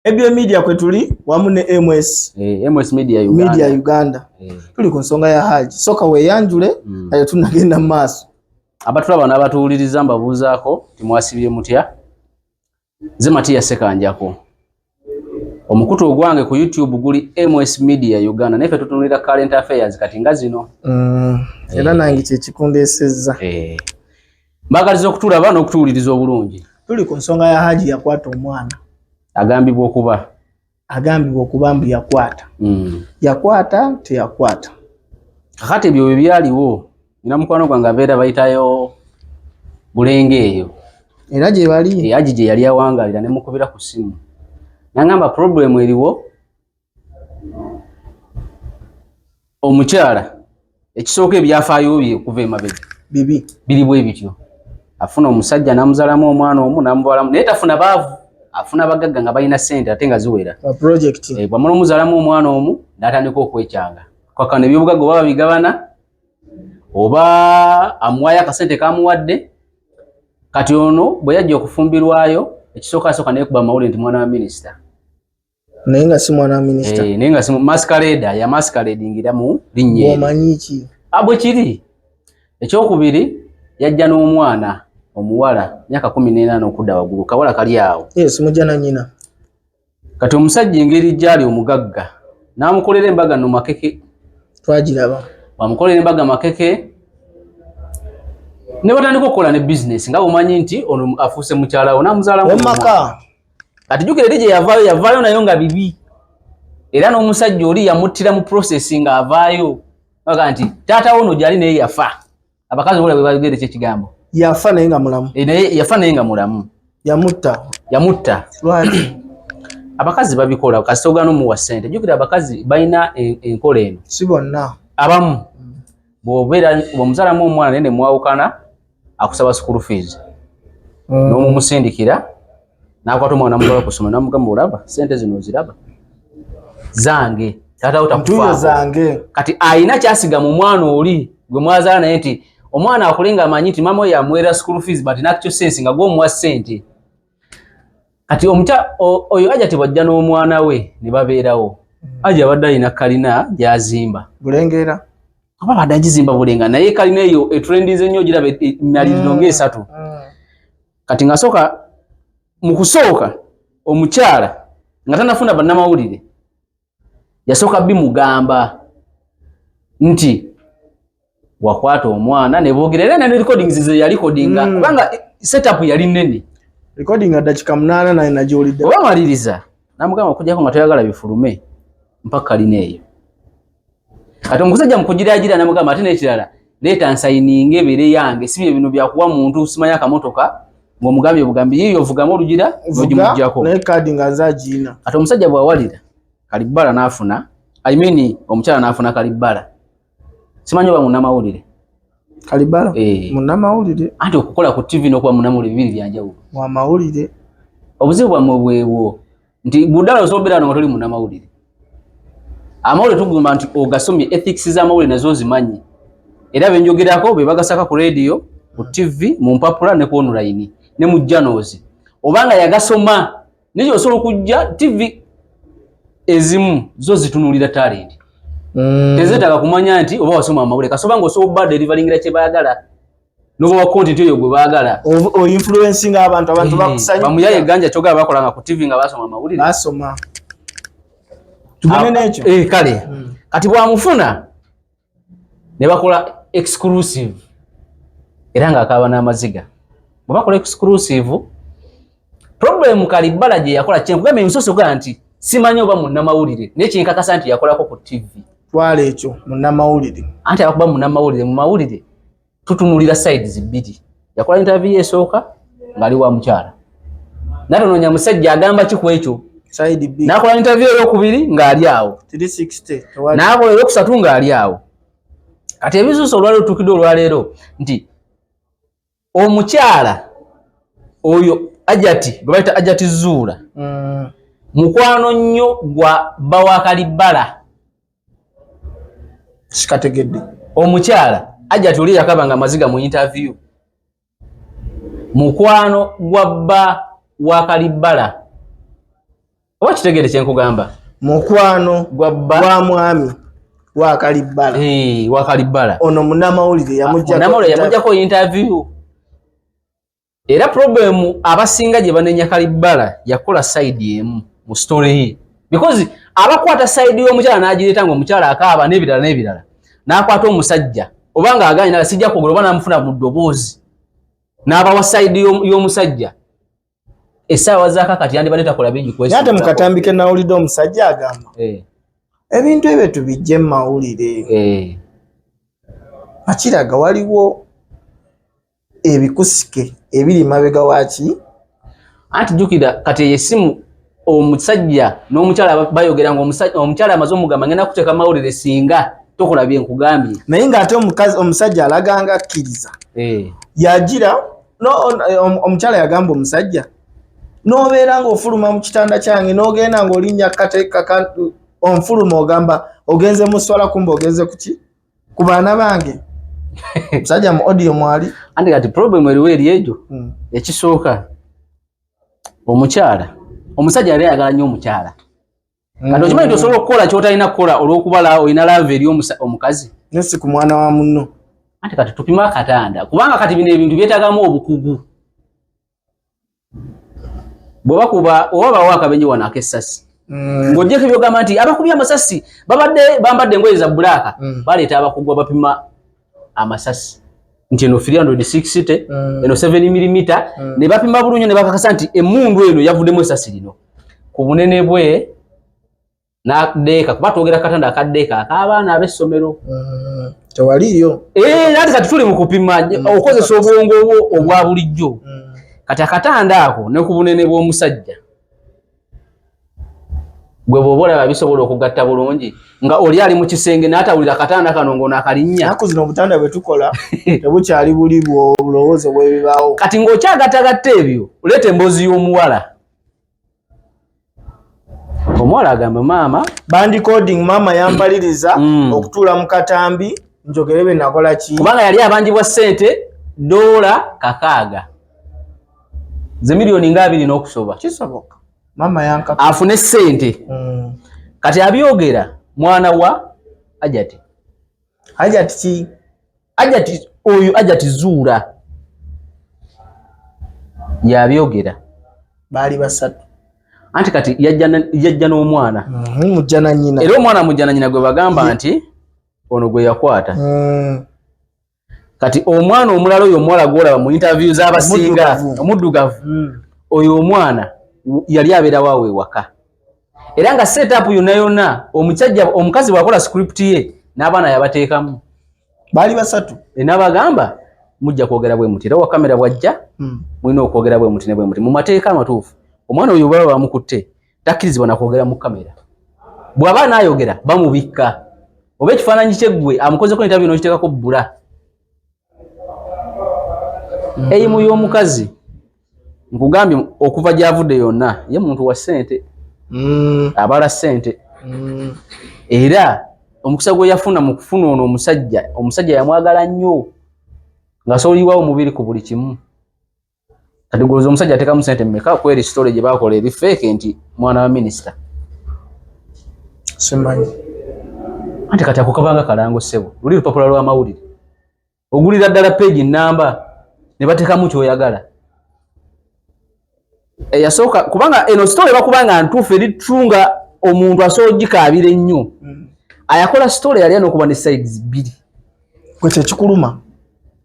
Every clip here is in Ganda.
Ebyo media kwe tuli wamu ne MS MS Media Uganda tuli ku nsonga ya Hajji soka weyanjule ayo tunagenda mu maaso abatula bana abatuuliriza mbabuuzaako timwasibye mutya ze Matiya Sekanjako omukutu ogwange ku YouTube guli MS Media Uganda nefe tutunulira current affairs kati nga zino era nange kye kikundesezza mbagaliza okutulaba n'okutuuliriza obulungi tuli ku nsonga ya Hajji yakwata omwana agambibwa okuba mbu yakwata yakwata teyakwata kakati ebyo bwe byaliwo nina mukwano gwange abeera bayitayo Bulenge eyo era gye bali Hajji gye yali awangalira ne mukubira ku simu nangamba problem eriwo omukyala ekisooka ebyafaayo bye okuva emabega biri bwe bityo afuna omusajja namuzalamu omwana omu namubalamu naye tafuna baavu afuna bagagga nga balina ssente ate nga ziwera bwamala omuzalamu omwana omu n'atandika okwekyanga kakano ebyobugagga oba babigabana oba amuwaayo akasente kamuwadde kati ono bwe yajja okufumbirwayo ekisooka asooka nekuba amawulire nti mwana wa minisita naye nga si mwana wa minisita naye nga si masquerade ya masqueradingira mu linnya omanyi ki bwe kiri ekyokubiri yajja n'omwana omuwala myaka 14 okudda waggulu kawala kali awo mujja na nnyina kati omusajja engeri gyali omugagga n'amukolera embaga no makeke twagiraba bamukolera embaga makeke ne batandika okukola ne business nga omanyi nti ono afuuse mukyalawo n'amuzaalamu omaka kati jjukira eri gye yavaayo nayo nga bibi era n'omusajja oli yamuttira mu process nga avaayo aga nti taata ono gyali naye yafa abakazi bola bwe bagere ekigambo yafa naye nga mulamu yafa naye nga mulamu yamutta lwaki abakazi babikola kasita ogaana omuwa ssente jjukira abakazi balina enkola eno si bonna abamu bw'omuzaalamu omwana naye ne mwawukana akusaba school fees n'omumusindikira n'akwata omwana namugaba kusoma n'amugamba olaba ssente zino oziraba zange taatawo takufaako kati ayina kyasiga mu mwana oli gwe mwazaala naye nti omwana akulinga amanyi nti mama oyo amuweera school fees but nakyo sense nga gw'omuwa ssente kati oyo Hajjati bw'ajja n'omwana we ne babeerawo Hajji abadde alina kalina gy'azimba Bulengera aba abadde agizimba Bulenga naye kalina eyo etrendize nnyo giraba emaliriro ng'esatu kati ng'asooka mu kusooka omukyala nga tanafuna bannamawulire yasooka bimugamba nti wakwata omwana ne boogera era ne recordings ze yali recordinga kubanga setup yali nnene recording dakika 8 na najolidde oba maliriza namugamba okujjako nga toyagala bifulume mpaka kalina eyo kati omusajja mukugiraagira namugamba ate n'ekirala leeta nsayininga ebere yange si bye bino byakuwa muntu simanya akamotoka ng'omugambye obugambi yiyo ovugamu olugira n'ogimuggyako naye kadi nga zagiina kati omusajja bw'awalira kalibbala n'afuna omukyala n'afuna kalibbala simanyi oba munnamawulire Kalibala munnamawulire anti okukola ku TV n'okuba munnamawulire bibiri byanjawulo wa mawulire obuzibu bwammwe bwewo nti buddala osobeera nga toli munnamawulire amawulire tugamba nti ogasomye ethics z'amawulire nazo zimanyi era benjogerako be bagasaka ku radio ku TV mu mpapula ne ku online ne mu journals obanga yagasoma naye osobola okujja TV ezimu zo zitunulira talent tezeetaaga kumanya nti oba wasoma amawulire kasoba nga osobola obba delivaringira kye baagala n'oba wa content eyo gwe baagala o influencing abantu bakusanyuka bamuyaye ganja kyogala bakolanga ku TV nga basoma amawulire basoma tugane n'ekyo kale kati bwamufuna ne bakola exclusive era ng'akaaba n'amaziga bwe bakola exclusive problem Kalibala gye yakola kyenkugamba emisoso ga nti simanyi oba munnamawulire naye kyenkakasa nti yakolako ku TV twala ekyo munnamawulire anti abakuba munnamawulire mu mawulire tutunulira sides bbiri yakola interview esooka ng'ali wa mukyala natonoonya musajja agamba ki ku ekyo side B n'akola interview ey'okubiri ng'ali awo 360 n'akola ey'okusatu ng'ali awo kati ebisuusa olwaleero tutukidde olwaleero nti omukyala oyo Hajjati gwe bayita Hajjati Zuula mukwano nnyo gwa bawa Kalibala sikategedde omukyala Hajjati oli yakabanga amaziga mu interview mukwano gwa bba wa Kalibala Oba kitegere kye nkugamba mukwano gwa mwami wa Kalibbala wa Kalibbala ono munnamawulire yamujjako interview era problem abasinga gye banenya Kalibbala yakola side emu mu story ye because abakwata side y'omukyala n'agireeta ng'omukyala akaaba n'ebirala n'akwata omusajja obanga aganya sijja kwogera oba n'amufuna mu ddoboozi n'abawa side y'omusajja essaawa zaakakati yandibadde takola bingi kwesi ate mukatambike nawulidde omusajja agamba ebintu ebyo tubijje mu mawulire akiraga waliwo ebikusike ebiri mabega waki anti jjukira kati yesimu omusajja n'omukyala bayogera ng'omukyala amaze omugamba ngenda kuteeka mawulire singa tokola bye nkugambye naye ng'ate omusajja alaganga akkiriza yagira omukyala yagamba omusajja n'obeera ng'ofuluma mu kitanda kyange n'ogenda ng'olinnya kateeka onfuluma ogamba ogenze mu swala kumba ogenze kuki ku baana bange omusajja mu audio mwali anti kati problem eriwo eri ejo ekisooka omusajja yali ayagala nnyo omukyala kati okimanyi nti osobola okukola ky'otalina kukola olw'okubala olina laava eri omukazi nesi ku mwana wa munno anti kati tupima akatanda kubanga kati bino ebintu byetagamu obukugu bw'oba bawa akabenje wano ak'essasi ng'ogyeko ebyogamba nti abakubye amasasi bambadde engoye za bbulaaka baleeta abakugu abapima amasasi nti eno 360 eno 7mm ne bapima bulungi ne bakakasa nti emmundu eno yavuddemu essasi lino ku bunene bwe n'adeeka kuba twogera katanda akaddeeka ak'abaana ab'essomero tewaliyo ate kati tuli mu kupima okozesa obwongo obwo obwa bulijjo kati akatanda ako ne ku bunene bw'omusajja gwe bw'oba olaba bisobola okugatta bulungi nga oli ali mu kisenge n'atawulira akatanda kano ng'ono akalinnya naku zino obutanda bwe tukola tebukyali buli bulowoozo bw'ebibaawo kati ng'okyagattagatta ebyo oleeta emboozi y'omuwala omuwala agamba maama bandicoding maama yambaliriza okutuula mu katambi njogere be nakola ki kubanga yali abanjibwa ssente $600 ze miliyoni nga 2 n'okusoba kisoboka mama yanka afune ssente kati abyogera mwana wa Hajjati Hajjati oyo Hajjati Zuula yabyogera baali basatu anti kati yajja n'omwana mujja na nnyina era omwana mujja na nnyina gwe bagamba nti ono gwe yakwata kati omwana omulala oyo omuwala gwolaba mu interview z'abasinga omuddugavu oyo omwana yali abeera waawe waka era nga setup yonna omukazi bw'akola script ye n'abaana yabateekamu baali basatu n'abagamba mujja kwogera bwe muti era wa kamera bwajja mulina okwogera bwe muti ne bwe muti mu mateeka amatuufu omwana oyo baba bamukutte takkirizibwa na kwogera mu kamera bw'aba n'ayogera bamubikka oba ekifaananyi kye ggwe amukozeko interview n'okiteekako bbula eyimu y'omukazi nkugambye okuva gy'avudde yonna ye muntu wa ssente abala ssente era omukisa gwe yafuna mu kufuna ono omusajja yamwagala nnyo ng'asobolibwawo omubiri ku buli kimu kati goloza omusajja ateekamu ssente mmeka kweri sitole gye baakola eri feeke nti mwana wa minisita simanyi anti kati ako kabanga kalango ssebo luli lupapula lw'amawulire ogulira ddala peegi nnamba ne bateekamu ky'oyagala eyasooka kubanga eno sitole bakubanga ntuufu eri tunga omuntu asobola ogikaabira ennyo ayakola sitole yali n'okuba ne sides 2 kwe kyekikuluma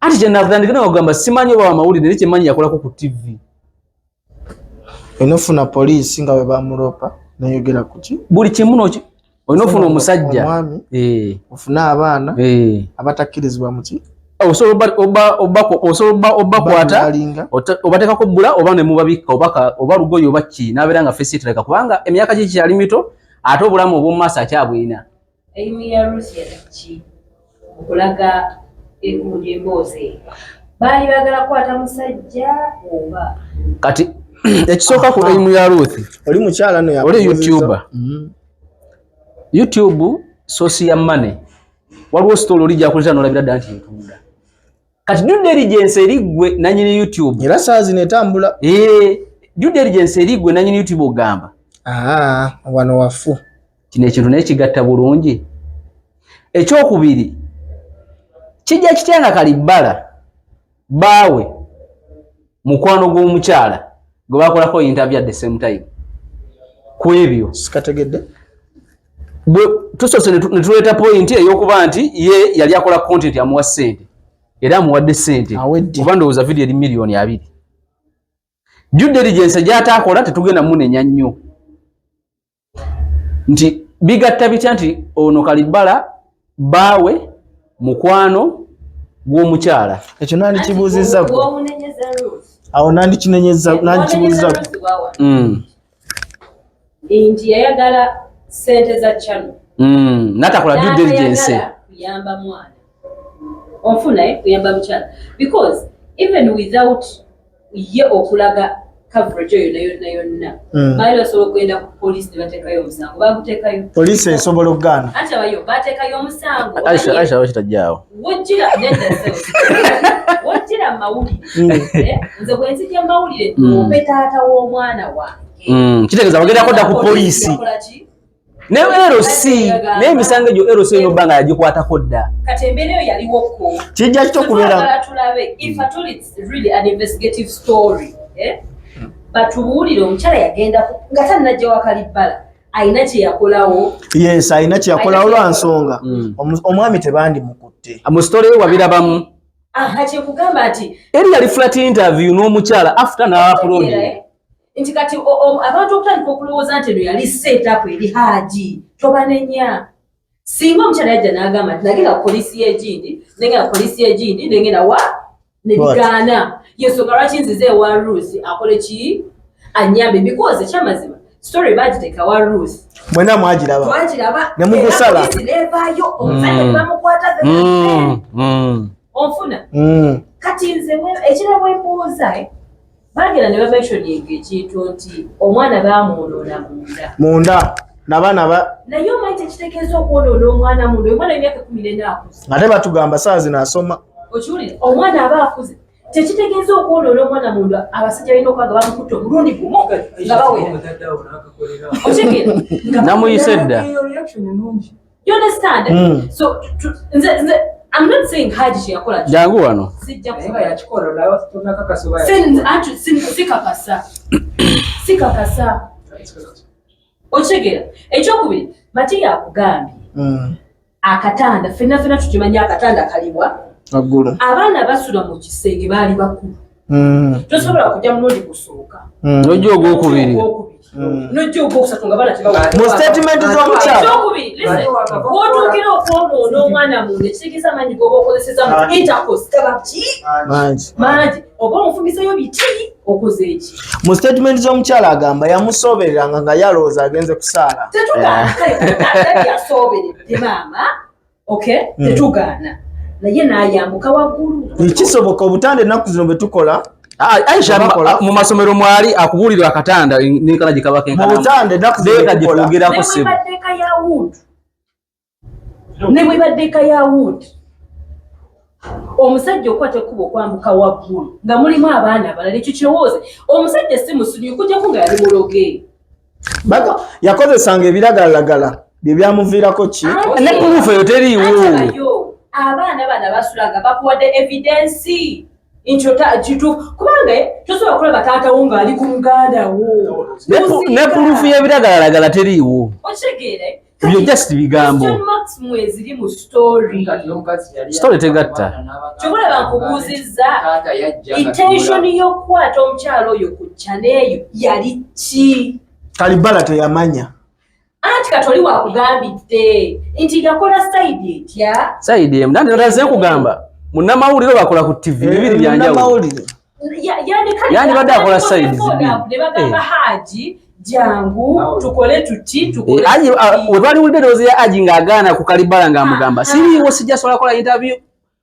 anti kyenatandika n'okugamba simanyi oba wamawulire naye kyemanyi yakolako ku TV enofuna poliisi nga bwe bamulopa nayogera kuki buli kimu olina ofuna omusajja ofune abaana abatakkirizibwa muki osobola obbakwata obateekako bbula oba ne mubabikka oba lugoye oba ki n'abeera nga fesi tereka kubanga emyaka gye kyali mito ate obulamu obw'omu maaso akyabwina eyimu ya Rusia ki okulaga emboozi baali baagala kukwata musajja oba kati ekisooka ku eyimu ya Ruthi oli mukyala no oli YouTube source ya money waliwo story oli gyakuleta n'olabira ddala nti ntunda kati due diligence erigwe nanyini YouTube era saa zino etambula due diligence erigwe nanyini YouTube ogamba wano wafu. Kino ekintu naye kigatta bulungi. Ekyokubiri kijja kityanga Kalibbala baawe mukwano gw'omukyala gwe bakolako interview at the same time. Ku ebyo sikategedde tusoose ne tuleeta point ey'okuba nti ye yali akola content amuwa ssente era amuwadde ssente kuba ndowooza video eri miliyoni 2. Due diligence gy'ataakola tetugenda munenya nnyo nti bigatta bitya nti ono Kalibbala baawe mukwano gw'omukyala. Ekyo nandi kibuuzizza awo nandi kibuuzizza nti yayagala ssente za channel natakola due diligence kuyamba mwana onfuna kuyamba mukyala because even without ye okulaga coverage yonna baali basobola okugenda ku police ne bateekayo omusango baguteekayo police esobola okugaana ate bayo bateekayo omusango Aisha bakitajjaawo wajjira mawulire nze bwe nzija mawulire ope taata w'omwana wange kitegeeza bagendako dda ku poliisi ne LC naye emisango egyo LC eno bbanga yagikwatako dda kati embeera eyo yaliwoko kijja kito kubeera tulabe if at all it's really an investigative story batubuulire omukyala yagenda nga tannajja wa Kalibbala ayina kye yakolawo. Yes, ayina kye yakolawo lwa nsonga omwami tebandi mukutte mu story wabirabamu kyekugamba ati eri yali flat interview n'omukyala after na upload nti kati abantu okutandika okulowooza nti eno yali set up eri Hajji tobanenya singa omukyala yajja n'agamba nti nagenda ku polisi y'egindi nengenda ku polisi y'egindi nengenda wa ne bigaana yensonga lwaki nzize ewa Ruth akole ki anyambe because ekyamazima story bagiteeka wa Ruth mwena mwagiraba ne mugusala nevaayo omusajja bamukwata onfuna kati nze ekira bwembuuza bagera ne bamentioninga ekintu nti omwana baamuwonoona munda nabaana naye omanyi tekitegeeza okwonoona omwana munda omwana emyaka 14 akuze ate batugamba saa zino asoma okiwulire omwana aba akuze tekitegeeza okwonoona omwana munda abasajja balina okwaga bamukutte omulundi gumu nga bawera otegeera namuyise dda you understand so I'm not saying Hajji kye yakola jangu wano sikakasa okitegera ekyokubiri mati yakugambye akatanda fenna tukimanya akatanda kalibwa waggulu abaana basula mu kisenge baali bakulu tosobola kujja mulundi gusooka nojja ogwokubiri nojja ogwokusatu nga baana mu statement z'omukyala wotuukira okwonoona omwana munda ekitegeeza manyi goba okozeseza mu intercourse tabaki mangi oba omufumbiseyo biti okoze eki mu statement z'omukyala agamba yamusobereranga nga yalowooza agenze kusaala tetugaana yasooberedde maama tetugaana naye n'ayambuka waggulu ekisoboka obutande ennaku zino bwe tukola Aisha mu masomero mwali akubuulira akatanda n'enkana gye kabaka enkana mu butande ennaku zino bwe twogerako ssebo ne bwe baddeeka ya wood omusajja okwata ekkubo okwambuka waggulu nga mulimu abaana abalala ekyo kirowooze omusajja si musunyu okujjako nga yali muloge yakozesanga ebiragalalagala bye byamuviirako ki ne purufu eyo teriiwo abaana bana basulaga bakuwadde evidensi kubanga tosobola kulaba taatawo ng'ali ku muganda wo ne purufu y'ebiragalalagala teriiwo okitegeere byo just bigambo eziri mu story tegatta kyokulaba nkubuuzizza intention y'okukwata omukyalo oyo ku chaneeyo yali ki Kalibbala teyamanya anti katoli wakugambidde nti yakola sayidi etya sayidi emu nandi nataze kugamba munnamawulire bakola ku TV bibiri byanjawulo yandibadde akola sayidi zibiri ne bagamba Hajji jangu tukole tuti wetwaliwulidde eddoboozi ya Hajji ng'agaana ku Kalibbala ng'amugamba siriiwo sijja sobola kola interview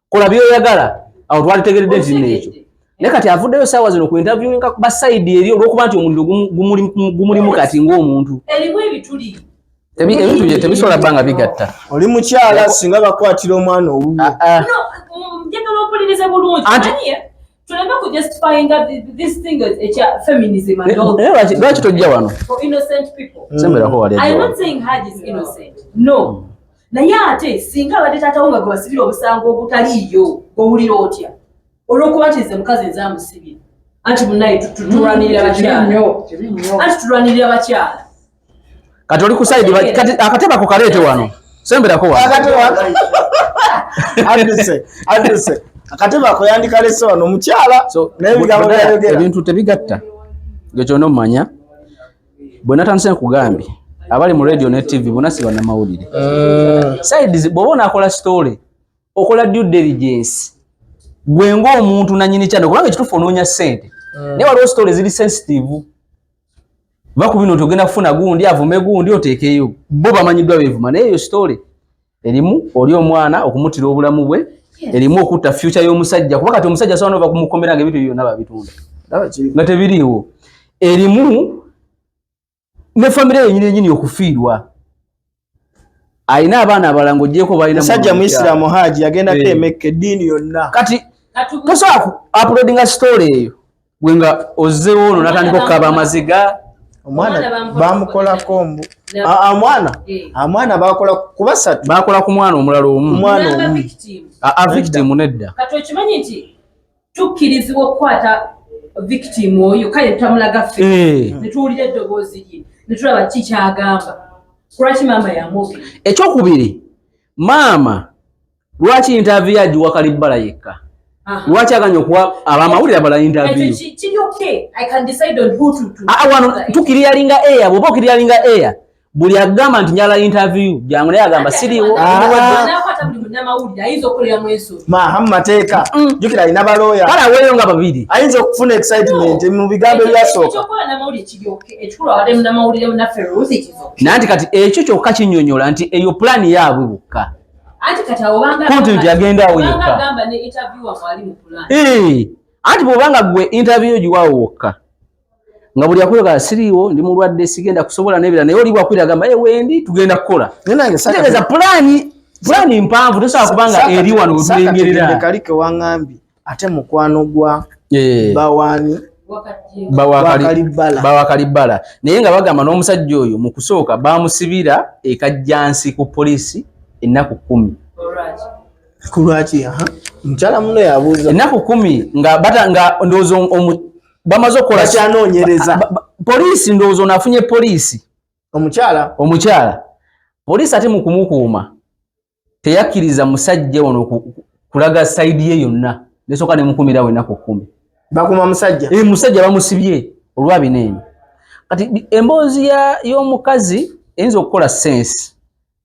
kola byoyagala awo twalitegeredde nti nekyo naye kati avuddeyo saawa zino ku interview nga basayidi eri olw'okuba nti omuliro gumulimu kati ng'omuntu erimu ebituli ebintu bye tebisobola bbanga bigatta oli mukyala singa bakwatira omwana obubu njagala ompulirize bulungi tuleme ku justifying this thing as feminism and all. Lwaki tojja wano For innocent people. Semberako wali. I am not saying Hajji is innocent. No. Naye ate singa abadde taata wo nga gwe basibira omusango ogutaliiyo gw'owulira otya olw'okuba nti nze mukazi ezaamusibira anti munnaye tulwanirira abakyala kati oli ku side kati akatebe ako kaleete wano semberako wano aduse akatebe ako yandikalese wano omukyala n'ebigambo byayogera ebintu tebigatta gekyona omumanya bwe natandise nkugambye abali mu radio ne TV bonna si bannamawulire sides bw'oba onaakola story okola due diligence gwe ng'omuntu nannyini kyano kubanga ekituufu onoonya ssente naye waliwo story ziri sensitive baku bino nti ogenda kufuna gundi avume gundi oteekeyo bo bamanyiddwa beevuma naye eyo story erimu oli omwana okumutira obulamu bwe erimu okutta future y'omusajja kuba kati omusajja asobola nova kumukomera nga ebintu byonna babitunda nga tebiriiwo erimu ne famire yennyini okufiirwa alina abaana abalala ng'oggyeko balina musajja muisiraamu Hajji agenda kwemeka eddiini yonna kati tosobola uploadinga story eyo gwe nga ozzeewo ono natandika okukaba amaziga omwana bamukolako mbu mwana bakola ku basatu bakola ku mwana omulala omu victim nedda kati okimanyi nti tukkirizibwa okukwata victim oyo kale tutamulaga ffe ne tuwulira eddoboozi lye ne tulaba ki kyagamba lwaki maama yamwoge ekyokubiri maama lwaki interview agiwa Kalibbala yekka lwaki aganya okuwa abamawulire abala interview wano tukiriyalinga eya bwoba okiriyalinga eya buli agamba nti njala interview jangu naye agamba siriwo mateeka jukira alina balooya kale aweeyo nga babiri ayinza okufuna excitement mu bigambo ebyasooka nanti kati ekyo kyokka kinnyonnyola nti eyo pulaani yaabwe bukka content yagenda awo yekka anti bw'obanga gwe interview giwaawo wokka nga buli akwega siriiwo ndi mulwadde sigenda kusobola n'ebira naye oli bwakwira agamba wendi tugenda kukola tegeeza pulaani mpanvu tosobola kubanga eri wano wetulengerera kalike waŋŋambye ate mukwano gwa bawaani bawa Kalibbala naye nga bagamba n'omusajja oyo mu kusooka bamusibira ekajjansi ku poliisi ennaku 10 kulwaki mukyala muno yabuuza ennaku 10 nga ndowooza bamaze okukola kyanoonyereza poliisi ndowooza nafunye poliisi omukyala poliisi ate mu kumukuuma teyakkiriza musajja ono kulaga sayidi ye yonna nesooka nemukumirawo ennaku 10 bakuma musajja bamusibye olwabinene kati emboozi y'omukazi eyinza okukola sense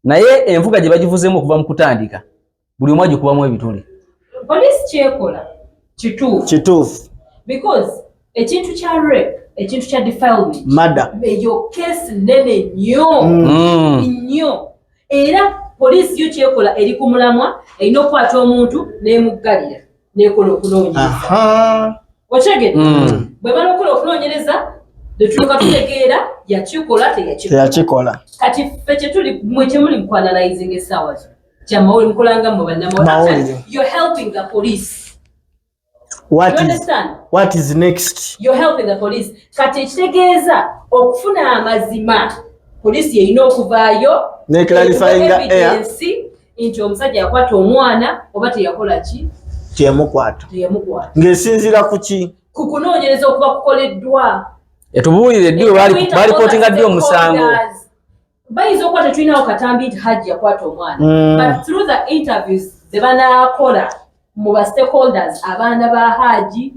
naye envuga gye bagivuzeemu okuva mu kutandika buli omu agikubamu ebituli poliisi kyekola kituufu because ekintu kya rape ekintu kya defilement mada eyo case nene nnyo era poliisi yo kyekola eri ku mulamwa erina okukwata omuntu n'emuggalira n'ekola okunoonyereza okyegedde bwe bala okukola okunoonyereza tetuuka tutegeera yakikola teyakikola kati ffe kyetuli mwe kyemuli mu kuanalyzing essaawa zo kyamawulire mukolanga mu bannamawulire you're helping the police. What is next? You're helping the police. Kati ekitegeeza okufuna amazima poliisi erina okuvaayo ne clarifying evidence nti omusajja yakwata omwana oba teyakola ki teyamukwata ng'esinziira ku ki ku kunoonyereza okuba kukoleddwa etubuulire ddi balipootinga ddi omusango bayinza okuba tetulinawo katambi nti Hajji yakwata omwana but through the interviews ze banaakola mu ba stakeholders abaana ba Hajji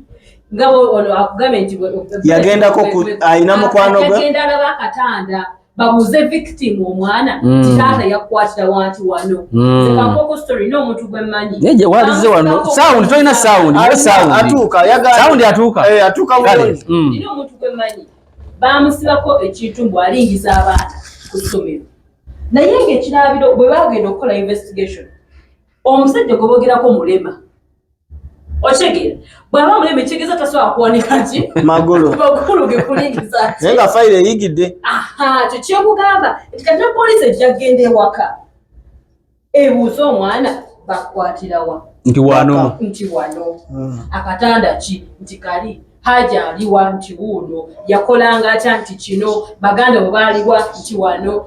nga ono akugambe nti yagendako alina mukwano gwe yagenda alaba akatanda babuuze victim omwana taata yakwatira wanti wano zekankoko story n'omuntu gwe mmanyi neje walize wano sound tolina sound atuuka bulungi nina omuntu gwe mmanyi bamusibako ekintu mbw alingiza abaana ku ssomero naye ng'ekirabiro bwe bagenda okukola investigation omusajja gwe boogerako mulema okyegera bw'aba mulema ekitegeeza tasobola kuwanika ki magulu ge kulingiza naye nga fayiro eyigidde kyo kyekugamba nti kati poliisi ejja kgenda ewaka ebuuza omwana bakwatirawa nti wano akatanda ki nti kali Hajji aliwa nti wuno yakolanga atya nti kino baganda bwe baaliwa nti wano.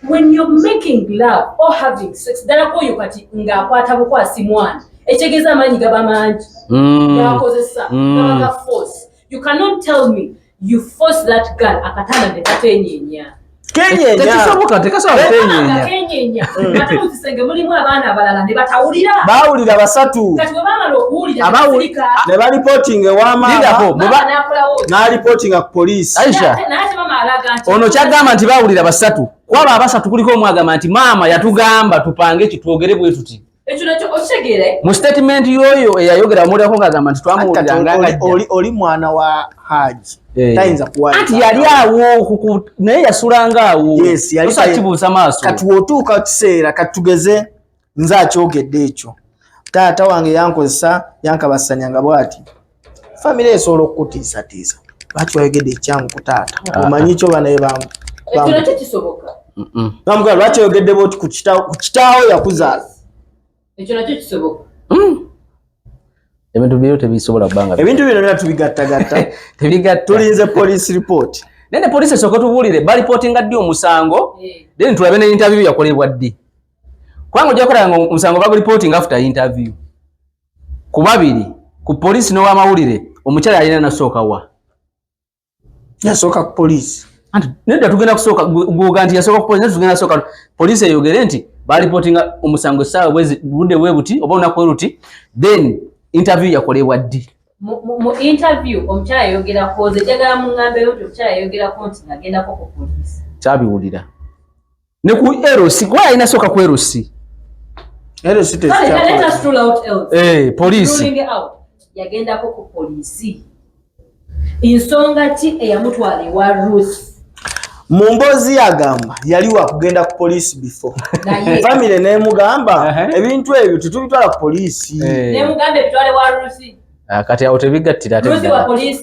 When you're making love or having sex dalako oyo kati ng'akwata bukwasi mwana ekyegeza amaanyi gaba mangi gakozesa gabaga force. You cannot tell me you force that girl akatanda ne katenyeenya tekisoboka kenyenya ate muzisenge mulimu abaana abalala ne batawulira bawulira basatu kati bwe bamala okuwulira ne balipoting ewamaama n'alipotinga ku poliisi. Aisha naye mama alaga nti ono kyagamba nti bawulira basatu kwaba abasatu kuliko omwagamba nti maama yatugamba tupange kitwogere bwe tuti ekyo nakyo okitegeere mu statement yoyo eyayogera muleko ng'agamba nti twamuwuliranga oli mwana wa Hajji tayinza kuwalika anti yali awo naye yasulanga awo kibuusa maaso kati wotuuka kiseera kati tugeze nze akyogedde ekyo taata wange yankozesa yankabasanyanga bw'ati famire esobola okukutiisatiisa lwaki wayogedde ekyangu ku taata omanyi kyo banaye ekyo nakyo kisoboka bamugamba lwaki oyogedde bwoti ku kitaawo yakuzaala ekyo nakyo kisoboka ebintu bino tebisobola bbanga ebintu bino byonna tubigattagatta tulinze police report nene police esooka tubuulire balipotinga ddi omusango then tulabe ne interview yakolebwa ddi kubanga ojja kukolanga omusango baguripoting after interview ku babiri ku police n'owamawulire omukyala yalina nasooka wa yasooka ku police anti nedda tugenda kusooka gwoga nti yasooka ku police nedda tugenda sooka police eyogere nti balipotinga omusango essaawa budde bwe buti oba olunaku luti then interview yakolebwa ddi mu interview omukyala yayogerako nze njagala muŋŋambeyo nti omukyala yayogerako nti nagendako ku poliisi kyabiwulira ne ku erosi kuba yalina sooka ku erosi poliisi yagendako ku poliisi ensonga ki eyamutwala ewa Ruth mu mboozi yagamba yali wa kugenda ku poliisi before famire nemugamba ebintu ebyo tetubitwala ku poliisi nemugamba ebitwale wa Ruth kati awo tebigattira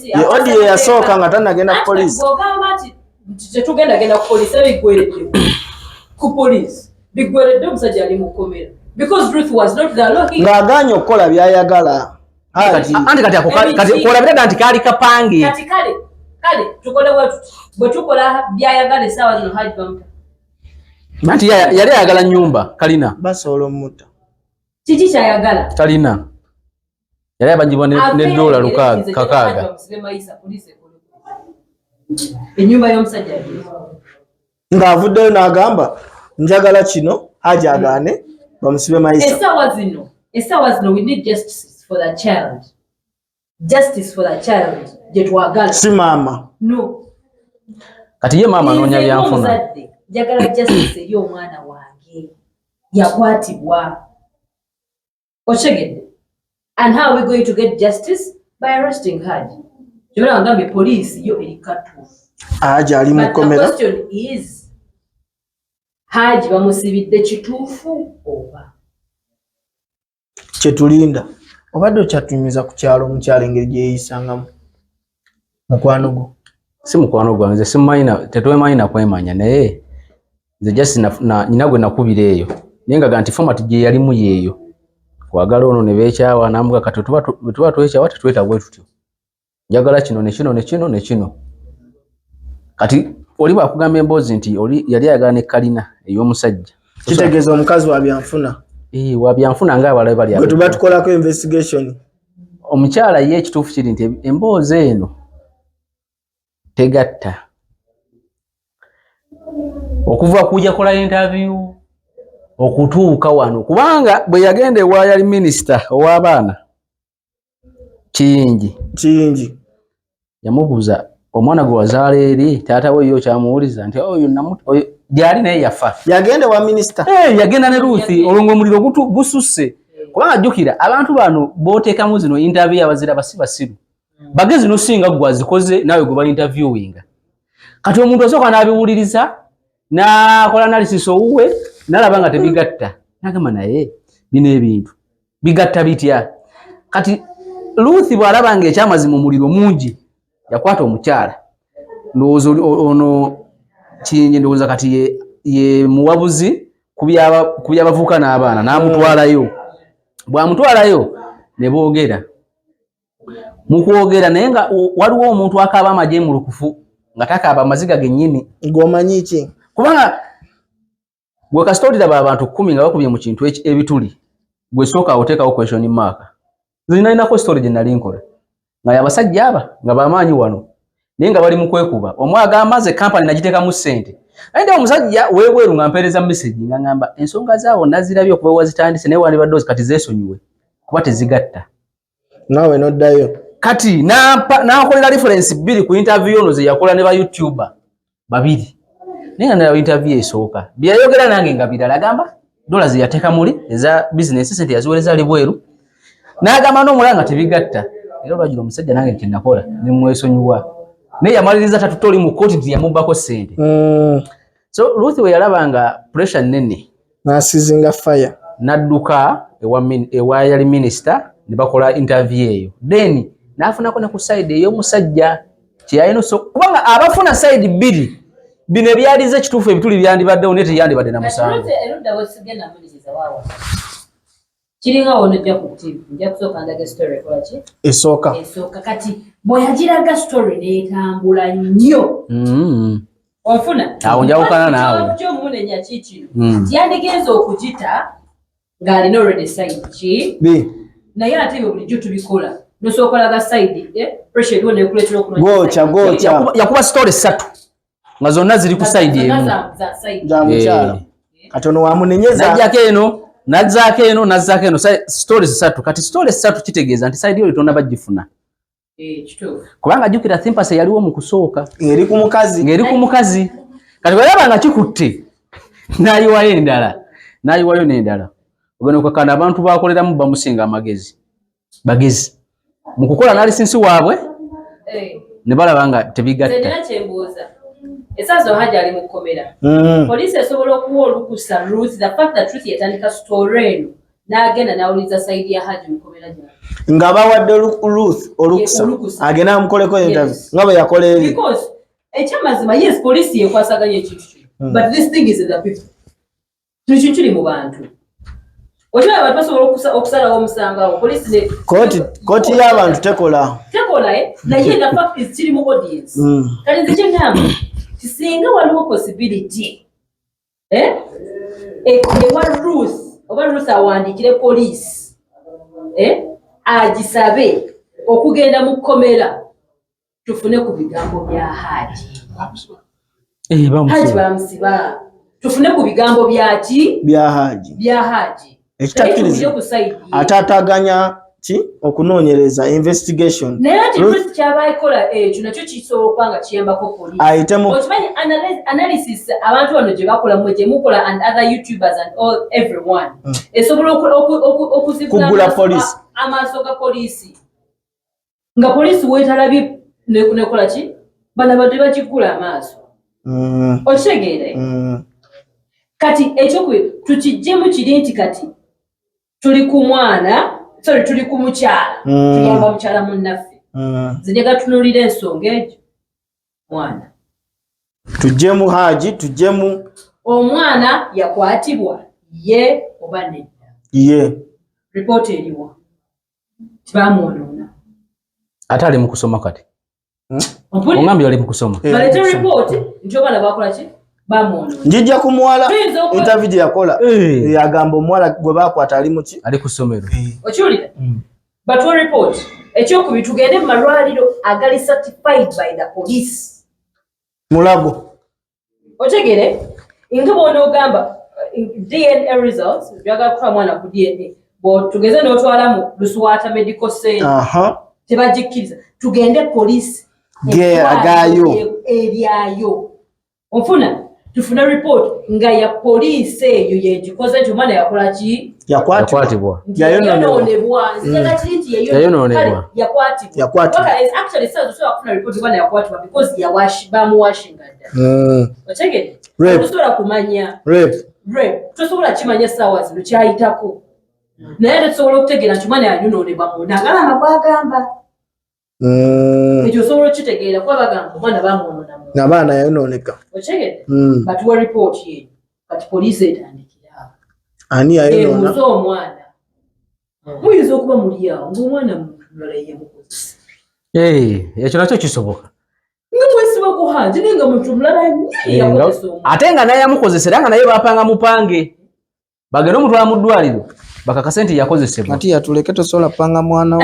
ye odiyo yasooka nga tanagenda ku poliisi ogamba nti tetugenda genda ku poliisi ebigweredde ku poliisi bigweredde omusajja ali mu kkomera because Ruth was not there looking ng'agaanye okukola byayagala anti kati kolabiraga nti kaali kapange kati kale tukole bwe tukola byayagala essaawa zino Hajji bamuta anti yali ayagala nnyumba kalina basobola omuta kiki kyayagala kalina yali abagibwa ne dola 600 ennyumba y'omusajja ng'avuddeyo n'agamba njagala kino Hajji agaane bamusibe mayisa essaawa zino we need justice for the child gye twagala si maama no kati ye maama anoonya byanfuna njagala justice eri omwana wange yakwatibwa okitegedde and how are we going to get justice by arresting Hajji kyobera ngambye poliisi yo eri katuufu Hajji ali mu kkomera but the question is Hajji bamusibidde kituufu oba kyetulinda obadde okyatunyumiza ku kyalo omukyalo engeri gyeyeyisangamu mukwano gwo si mukwano gwange nze simumanyi tetwemanyi nakwemanya naye nze just nyina gwe nakubira eyo naye nga nti format gye yalimu yeeyo kwagala ono ne beekyawa namuga kati tuba twekyawa tetweta bwe tutyo njagala kino nekino kati oli bwakugamba emboozi nti oli yali ayagala ne kalina ey'omusajja kitegeeza omukazi wa byanfuna wa byanfuna ng'abalabe bali bwe tuba tukolako investigation omukyala ye ekituufu kiri nti emboozi eno tegatta okuva kujja kola interview okutuuka wano kubanga bwe yagenda ewa yali minisita ow'abaana kiyingi yamubuuza omwana gwe wazaala eri taata we yo kyamuwuliza nti oyo gyali naye yafa yagenda wa minisita yagenda ne Ruth olwo omuliro gususse kubanga jjukira abantu bano booteekamu zino interview abazira basiru bagezi nosinga gwe azikoze naawe gwe bali interviewinga kati omuntu asooka n'abiwuliriza n'akola analysis owuwe n'alaba nga tebigatta n'agamba naye bino ebintu bigatta bitya kati Ruth bw'alaba nga ekyamazima omuliro mungi yakwata omukyala ndowooza ono kiyingi ndowooza kati ye muwabuzi ku byabavuka n'abaana n'amutwalayo bwa mutwalayo ne boogera mu kwogera naye nga waliwo omuntu akaaba amagye mu lukufu nga takaaba amaziga gennyini ng'omanyi ki kubanga gwe kasitolira abantu 10 nga bakubye mu kintu ebituli gwe sooka oteekawo question mark nze nalinako story gye nali nkola nga y'abasajja aba nga bamaanyi wano naye nga bali mu kwekuba omwaga amaze kampani nagiteekamu ssente naye ndio omusajja weebweru nga mpeereza message nga ngamba ensonga zaawo nazirabye okuba wazitandise naye wandibadde kati zeesonyiwe kuba tezigatta naawe noddayo kati n'akolera reference 2 ku interview ono ze yakola ne ba YouTuber 2 naye nga interview esooka byayogera nange nga birala agamba dola ze yateeka muli eza business sente yaziwereza ali bweru n'agamba n'omulanga tebigatta era olwajula omusajja nange nti nakola ne mwesonyiwa naye yamaliriza tatutoli mu kooti nti yamubbako ssente so Ruth we yalabanga pressure nnene n'asizinga fire n'adduka ewa yali minister ne bakola interview eyo then n'afunako ne ku side ey'omusajja kyeyalina kubanga abafuna side 2 bino ebyalize ekituufu ebituli byandibaddewo naye teyandibadde na musango kiringa ono ejja ku TV nja kusooka ndaga story ekola ki esooka kati bweyagiraga story neetambula nnyo onfuna awo njawukana naawe kyomunenya kikino yandigenza okugita ng'alina already side ki naye ate ebyo bulijjo tubikola nosookolaga side pressure eriwo nekuleetera gocha yakuba story 3 nga zonna ziri ku side emu za mukyala katono wamunenyeza najjaako eno stories 3 kati stories 3 kitegeeza nti side yo litonda bagifuna kubanga jjukira thimpase yaliwo mu kusooka ng'eri ku mukazi kati bwalaba nga kikutte n'ayiwayo n'endala ogenda okakana abantu bakoleramu bamusinga amagezi bagezi mu kukola nalisinsi waabwe ne balaba nga tebigatta esazo Hajji ali mu kkomera poliisi esobola okuwa olukusa Ruth the fact that Ruth yatandika story eno n'agenda n'awuliza sayidi ya Hajji mu kkomera gyabwe nga bawadde Ruth olukusa agenda amukoleko interview nga bwe yakola eri because ekyamazima yes poliisi yekwasaganya ekintu kino but this thing is in the people tuli kintu kiri mu bantu okimanyi abantu basobola okusalawo omusango awo poliisi ne kooti y'abantu tekola naye the fact is kiri mu audience kale nze kyengamba kisinga waliwo possibility ewa Ruth oba Ruth awandiikire poliisi agisabe okugenda mu kkomera tufune ku bigambo bya Hajji Hajji bamusiba tufune ku bigambo bya Hajji ekitakkiriza ataataganya ki okunoonyereza investigation naye ati Ruth kyaba ikola ekyo nakyo kisobola okuba nga kiyambako poliisi okimanyi analysis abantu bano gye bakola mwe gye mukola and other YouTubers and all everyone esobola okuzibula amaaso ga poliisi nga poliisi weetalabye nekola ki bano badde bakigula amaaso okitegeere kati ekyokwe tukijjemu kiri nti kati tuli ku mwana tuli ku mukyala tuyamba mukyala munnaffe zinega tunuulira ensonga egyo mwana tujjemu Hajji tujjemu omwana yakwatibwa ye oba nedda ye ripoota eriwa tibamwonoona ate ali mu kusoma kati ongambye ali mu kusoma balete ripooti nti obwana bakola ki bamwonoona njijja kumuwala interview gye yakola agamba omuwala gwe bakwata ali muki ali ku ssomero okiwulira batuwa report ekyokubiri tugende mu malwaliro agali certified by the police mulago otegere nga bw'onoogamba DNA results byagala kufa mwana ku DNA tugeze n'otwala mu Luswata Medical Center tebagikkiriza tugende police eryayo onfuna tufuna report nga ya police eyo yegikoze nti omwana yakola ki yakwatibwa yayonoonebwa actually says so akufuna report omwana yakwatibwa because bamuwashinga dda otegere tosobola kumanya rape tosobola kimanya essaawa zino kyayitako naye tetusobola okutegeera nti omwana yayonoonebwa munda agamba bwagamba ekyo osobola okitegeera kuba bagamba omwana bamwonoona n'abaana yayonooneka otegere batuwa report yeyo kati poliisi etandikira ani yayonoona omwana muyinza okuba muli awo ng'omwana mulala ye mukozesa. Ekyo nakyo kisoboka. Nga mwesiba ku Hajji naye nga muntu mulala ye yakozesa omuntu. Ate nga naye yamukozesera nga naye bapanga mupange. Bagenda omutwala mu ddwaliro bakakase nti yakozesebwa. Kati yatuleke tosobola panga mwana wo.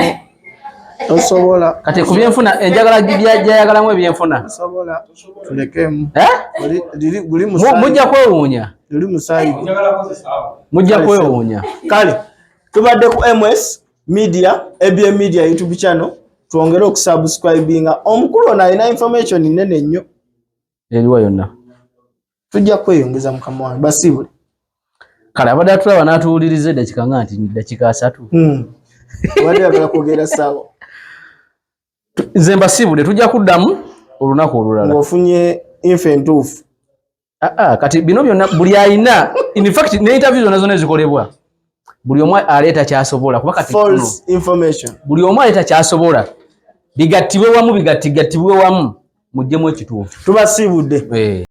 Tosobola. Kati ku byenfuna enjagala gyayagalamu ebyenfuna. Tosobola. Tulekemu. Guli mujja kwewuunya. Guli musayi. Mujja kwewuunya. Kale tubadde ku MS Media, Ebipya Media YouTube channel. Tuongere okusubscribinga. Omukulu ono alina information nene nnyo. Eriwa yonna. Tujja kweyongeza mukama wange basibule. Kale abadde atulaba n'atuwuliriza eddakiika nga nti dakiika 3. Wadde agala kwogera sawa. Nze mbasibule tujja kuddamu olunaku olulala. Ng'ofunye info entuufu. Kati bino byonna buli ayina in fact ne interview zonna ezikolebwa buli omu aleeta kyasobola kuba kati false information. Buli omu aleeta kyasobola bigattibwe wamu mujjemu ekituufu. Tubasibudde.